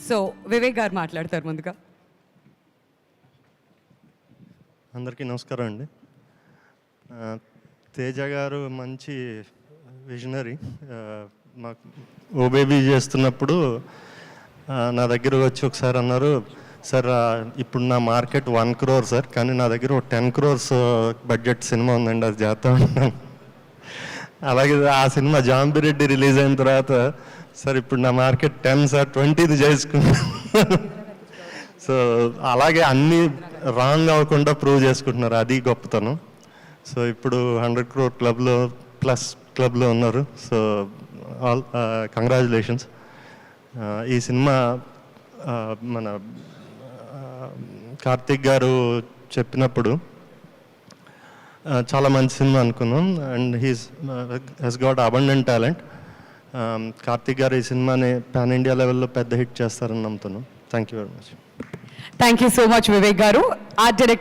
So Vivek గారు మాట్లాడతారు ముందుగా. అందరికీ నమస్కారం అండి. తేజ గారు మంచి విజనరీ. మాకు ఓ బేబీ చేస్తున్నప్పుడు నా దగ్గర వచ్చి ఒకసారి అన్నారు, సార్ ఇప్పుడు నా మార్కెట్ 1 crore సార్, కానీ నా దగ్గర 10 crores బడ్జెట్ సినిమా ఉందండి, అది చేస్తా ఉన్నాను. అలాగే ఆ సినిమా జాంబిరెడ్డి రిలీజ్ అయిన తర్వాత, సార్ ఇప్పుడు నా మార్కెట్ 10 సార్, 20ది చేసుకున్నాను. సో అలాగే అన్నీ రాంగ్ అవ్వకుండా ప్రూవ్ చేసుకుంటున్నారు, అది గొప్పతనం. సో ఇప్పుడు 100 crore క్లబ్లో ప్లస్ క్లబ్లో ఉన్నారు. So all congratulations. ఈ సినిమా మన కార్తిక్ గారు చెప్పినప్పుడు చాలా మంచి సినిమా అనుకున్నాం. And he's got abundant talent. Karthik గారు ఈ సినిమాని పాన్ ఇండియా లెవెల్లో పెద్ద హిట్ చేస్తారని నమ్ముతున్నాం. Thank you very much. Thank you so much Vivek garu. Art director